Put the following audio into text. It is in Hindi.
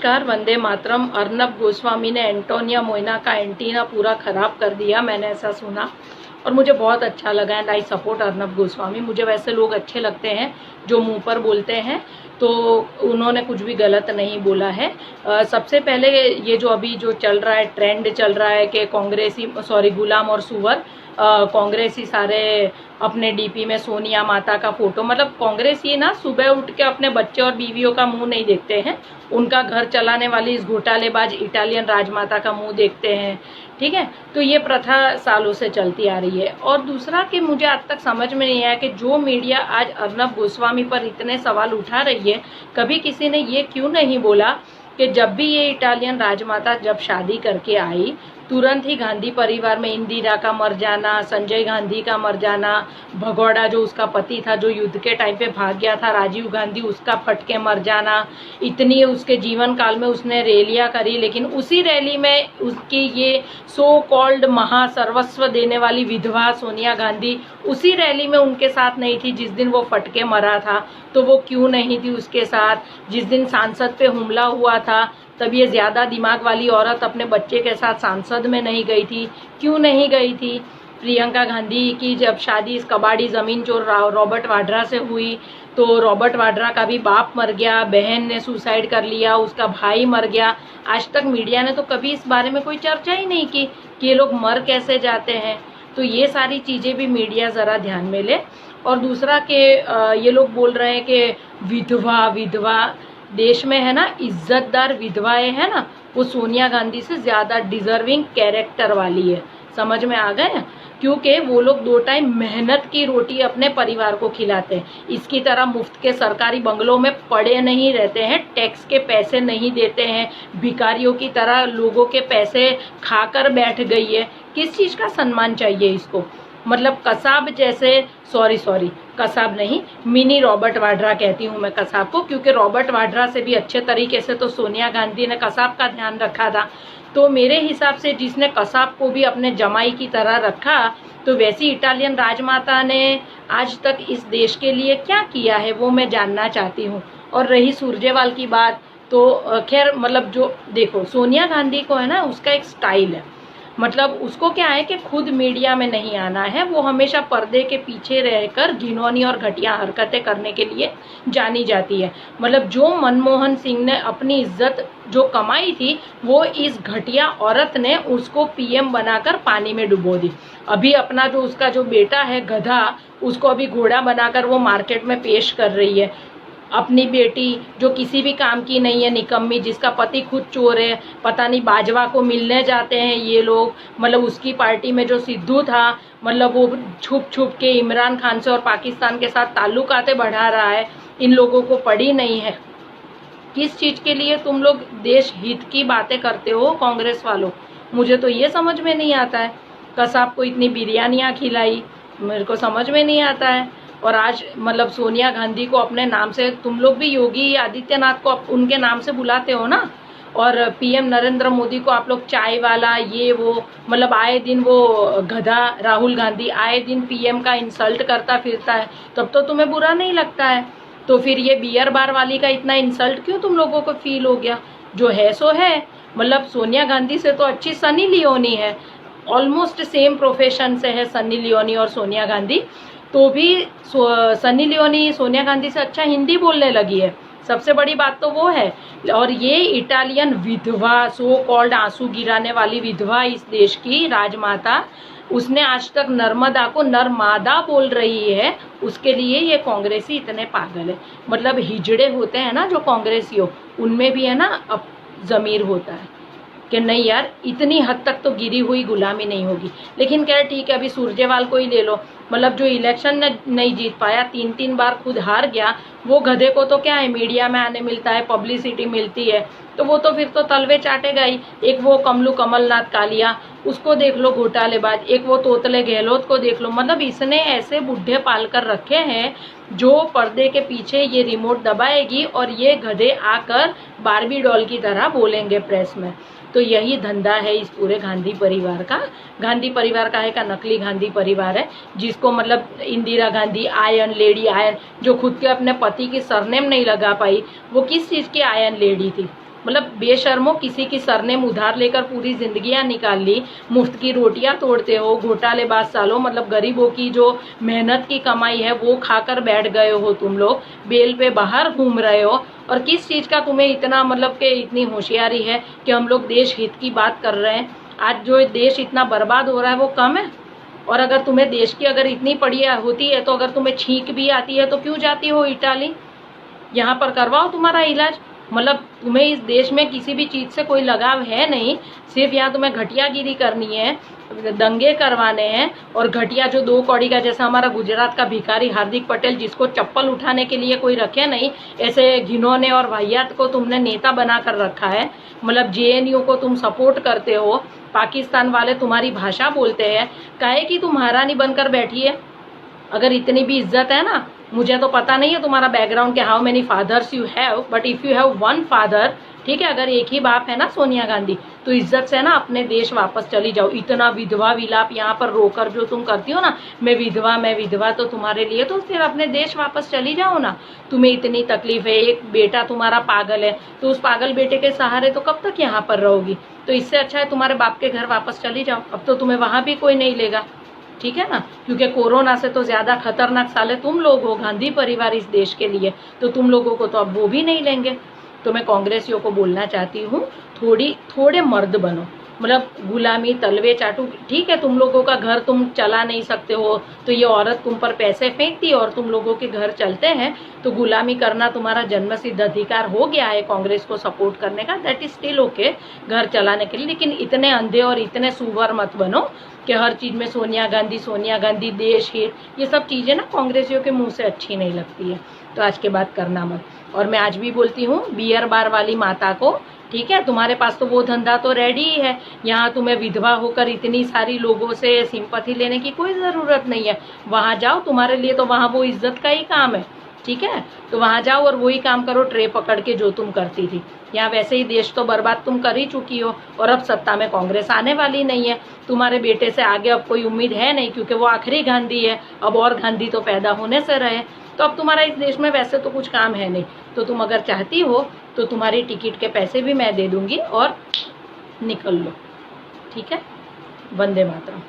नमस्कार। वंदे मातरम। अर्नब गोस्वामी ने एंटोनिया मोइना का एंटीना पूरा ख़राब कर दिया, मैंने ऐसा सुना और मुझे बहुत अच्छा लगा and I support Arnab Goswami. मुझे वैसे लोग अच्छे लगते हैं जो मुंह पर बोलते हैं, तो उन्होंने कुछ भी गलत नहीं बोला है। सबसे पहले ये जो अभी जो चल रहा है, ट्रेंड चल रहा है कि गुलाम और सुअर कांग्रेसी सारे अपने डीपी में सोनिया माता का फोटो, मतलब कांग्रेस ये ना सुबह उठ के अपने बच्चे और बीवियों का मुंह नहीं देखते हैं, उनका घर चलाने वाली इस घोटालेबाज इटालियन राजमाता का मुंह देखते हैं। ठीक है, तो ये प्रथा सालों से चलती आ रही है। और दूसरा कि मुझे आज तक समझ में नहीं आया कि जो मीडिया आज अर्नब गोस्वामी पर इतने सवाल उठा रही है, कभी किसी ने ये क्यों नहीं बोला कि जब भी ये इटालियन राजमाता जब शादी करके आई, तुरंत ही गांधी परिवार में इंदिरा का मर जाना, संजय गांधी का मर जाना, भगौड़ा जो उसका पति था जो युद्ध के टाइम पे भाग गया था, राजीव गांधी, उसका फट के मर जाना, इतनी उसके जीवन काल में उसने रैलियां करी, लेकिन उसी रैली में उसकी ये सो कॉल्ड महासर्वस्व देने वाली विधवा सोनिया गांधी उसी रैली में उनके साथ नहीं थी जिस दिन वो फट के मरा था। तो वो क्यों नहीं थी उसके साथ? जिस दिन सांसद पे हमला हुआ था तब ये ज़्यादा दिमाग वाली औरत अपने बच्चे के साथ सांसद में नहीं गई थी, क्यों नहीं गई थी? प्रियंका गांधी की जब शादी इस कबाड़ी ज़मीन चोर रॉबर्ट वाड्रा से हुई, तो रॉबर्ट वाड्रा का भी बाप मर गया, बहन ने सुसाइड कर लिया, उसका भाई मर गया। आज तक मीडिया ने तो कभी इस बारे में कोई चर्चा ही नहीं की कि ये लोग मर कैसे जाते हैं। तो ये सारी चीज़ें भी मीडिया ज़रा ध्यान में ले। और दूसरा कि ये लोग बोल रहे हैं कि विधवा देश में है ना, इज्जतदार विधवाएं है ना, वो सोनिया गांधी से ज़्यादा डिजर्विंग कैरेक्टर वाली है। समझ में आ गए? क्योंकि वो लोग 2 टाइम मेहनत की रोटी अपने परिवार को खिलाते हैं। इसकी तरह मुफ्त के सरकारी बंगलों में पड़े नहीं रहते हैं, टैक्स के पैसे नहीं देते हैं, भिखारियों की तरह लोगों के पैसे खाकर बैठ गई है। किस चीज़ का सम्मान चाहिए इसको? मतलब कसाब जैसे कसाब नहीं, मिनी रॉबर्ट वाड्रा कहती हूँ मैं कसाब को, क्योंकि रॉबर्ट वाड्रा से भी अच्छे तरीके से तो सोनिया गांधी ने कसाब का ध्यान रखा था। तो मेरे हिसाब से जिसने कसाब को भी अपने जमाई की तरह रखा, तो वैसी इटालियन राजमाता ने आज तक इस देश के लिए क्या किया है वो मैं जानना चाहती हूँ। और रही सुरजेवाल की बात, तो खैर मतलब जो देखो सोनिया गांधी को है ना, उसका एक स्टाइल है, मतलब उसको क्या है कि खुद मीडिया में नहीं आना है, वो हमेशा पर्दे के पीछे रहकर घिनौनी और घटिया हरकतें करने के लिए जानी जाती है। मतलब जो मनमोहन सिंह ने अपनी इज्जत जो कमाई थी, वो इस घटिया औरत ने उसको पीएम बनाकर पानी में डुबो दी। अभी अपना जो उसका जो बेटा है गधा, उसको अभी घोड़ा बनाकर वो मार्केट में पेश कर रही है। अपनी बेटी जो किसी भी काम की नहीं है, निकम्मी, जिसका पति खुद चोर है, पता नहीं बाजवा को मिलने जाते हैं ये लोग। मतलब उसकी पार्टी में जो सिद्धू था, मतलब वो छुप छुप के इमरान खान से और पाकिस्तान के साथ ताल्लुकातें बढ़ा रहा है। इन लोगों को पड़ी नहीं है। किस चीज़ के लिए तुम लोग देश हित की बातें करते हो कांग्रेस वालों? मुझे तो ये समझ में नहीं आता है। कसाब को इतनी बिरयानियाँ खिलाई, मेरे को समझ में नहीं आता है। और आज मतलब सोनिया गांधी को अपने नाम से, तुम लोग भी योगी आदित्यनाथ को उनके नाम से बुलाते हो ना, और पीएम नरेंद्र मोदी को आप लोग चाय वाला ये वो, मतलब आए दिन वो गधा राहुल गांधी आए दिन पीएम का इंसल्ट करता फिरता है, तब तो तुम्हें बुरा नहीं लगता है। तो फिर ये बियर बार वाली का इतना इंसल्ट क्यों तुम लोगों को फील हो गया? जो है सो है। मतलब सोनिया गांधी से तो अच्छी सनी लियोनी है, ऑलमोस्ट सेम प्रोफेशन से है सनी लियोनी और सोनिया गांधी, तो भी सनी लियोनी सोनिया गांधी से अच्छा हिंदी बोलने लगी है। सबसे बड़ी बात तो वो है। और ये इटालियन विधवा, सो कॉल्ड आंसू गिराने वाली विधवा, इस देश की राजमाता, उसने आज तक नर्मदा को नरमादा बोल रही है। उसके लिए ये कांग्रेसी इतने पागल है। मतलब हिजड़े होते हैं ना जो कांग्रेसियों, उनमें भी है ना अब ज़मीर होता है कि नहीं यार, इतनी हद तक तो गिरी हुई गुलामी नहीं होगी। लेकिन क्या ठीक है, अभी सुरजेवाल को ही ले लो, मतलब जो इलेक्शन नहीं जीत पाया, 3 बार खुद हार गया, वो गधे को तो क्या है, मीडिया में आने मिलता है, पब्लिसिटी मिलती है, तो वो तो फिर तो तलवे चाटेगा ही। एक वो कमलनाथ कालिया, उसको देख लो घोटालेबाज, एक वो तोतले गहलोत को देख लो। मतलब इसने ऐसे बुढ़े पाल कर रखे हैं जो पर्दे के पीछे ये रिमोट दबाएगी और ये गधे आकर बारबी डॉल की तरह बोलेंगे प्रेस में। तो यही धंधा है इस पूरे गांधी परिवार का। गांधी परिवार का है का नकली गांधी परिवार है, जिसको मतलब Indira Gandhi ion lady ion, जो खुद के अपने पति की सरनेम नहीं लगा पाई, वो किस चीज़ की आयन लेडी थी? मतलब बेशर्मो, किसी की सरनेम उधार लेकर पूरी जिंदगियां निकाल ली, मुफ्त की रोटियां तोड़ते हो, घोटालेबाज सालों, मतलब गरीबों की जो मेहनत की कमाई है वो खाकर बैठ गए हो तुम लोग, बेल पे बाहर घूम रहे हो। और किस चीज का तुम्हें इतना मतलब कि इतनी होशियारी है कि हम लोग देश हित की बात कर रहे हैं। आज जो देश इतना बर्बाद हो रहा है वो कम है? और अगर तुम्हें देश की अगर इतनी पड़ी होती है तो अगर तुम्हें छींक भी आती है तो क्यों जाती हो इटाली? यहाँ पर करवाओ तुम्हारा इलाज। मतलब तुम्हें इस देश में किसी भी चीज से कोई लगाव है नहीं, सिर्फ यहाँ तुम्हें घटियागिरी करनी है, दंगे करवाने हैं। और घटिया जो 2 कौड़ी का, जैसा हमारा गुजरात का भिखारी हार्दिक पटेल, जिसको चप्पल उठाने के लिए कोई रखे नहीं, ऐसे घिनौने और वाहियात को तुमने नेता बना कर रखा है। मतलब जेएनयू को तुम सपोर्ट करते हो, पाकिस्तान वाले तुम्हारी भाषा बोलते हैं, काहे कि तुम महारानी बनकर बैठी है। अगर इतनी भी इज्जत है ना, मुझे तो पता नहीं है तुम्हारा बैकग्राउंड के how many fathers you have, but if you have one father, ठीक है, अगर एक ही बाप है ना सोनिया गांधी, तो इज्जत से ना अपने देश वापस चली जाओ। इतना विधवा विलाप यहाँ पर रोकर जो तुम करती हो ना, मैं विधवा, तो तुम्हारे लिए तो फिर अपने देश वापस चली जाओ ना। तुम्हें इतनी तकलीफ है, एक बेटा तुम्हारा पागल है, तो उस पागल बेटे के सहारे तो कब तक यहाँ पर रहोगी? तो इससे अच्छा है तुम्हारे बाप के घर वापस चली जाओ, अब तो तुम्हें वहां भी कोई नहीं लेगा, ठीक है ना। क्योंकि कोरोना से तो ज्यादा खतरनाक साले तुम लोग हो, गांधी परिवार इस देश के लिए, तो तुम लोगों को तो अब वो भी नहीं लेंगे। तो मैं कांग्रेसियों को बोलना चाहती हूँ, थोड़े मर्द बनो। मतलब गुलामी तलवे चाटू, ठीक है, तुम लोगों का घर तुम चला नहीं सकते हो, तो ये औरत तुम पर पैसे फेंकती और तुम लोगों के घर चलते हैं, तो गुलामी करना तुम्हारा जन्मसिद्ध अधिकार हो गया है कांग्रेस को सपोर्ट करने का, दैट इज स्टिल ओके, घर चलाने के लिए। लेकिन इतने अंधे और इतने सुअर मत बनो कि हर चीज में सोनिया गांधी, देश हित, ये सब चीजें ना कांग्रेसियों के मुंह से अच्छी नहीं लगती है, तो आज के बाद करना मत। और मैं आज भी बोलती हूँ बियर बार वाली माता को, ठीक है, तुम्हारे पास तो वो धंधा तो रेडी ही है, यहाँ तुम्हें विधवा होकर इतनी सारी लोगों से सिंपैथी लेने की कोई जरूरत नहीं है। वहां जाओ, तुम्हारे लिए तो वहां वो इज्जत का ही काम है, ठीक है, तो वहां जाओ और वही काम करो ट्रे पकड़ के जो तुम करती थी। यहाँ वैसे ही देश तो बर्बाद तुम कर ही चुकी हो, और अब सत्ता में कांग्रेस आने वाली नहीं है, तुम्हारे बेटे से आगे अब कोई उम्मीद है नहीं, क्योंकि वो आखिरी गांधी है, अब और गांधी तो पैदा होने से रहे, तो अब तुम्हारा इस देश में वैसे तो कुछ काम है नहीं। तो तुम अगर चाहती हो तो तुम्हारी टिकट के पैसे भी मैं दे दूंगी और निकल लो, ठीक है। वंदे मातरम।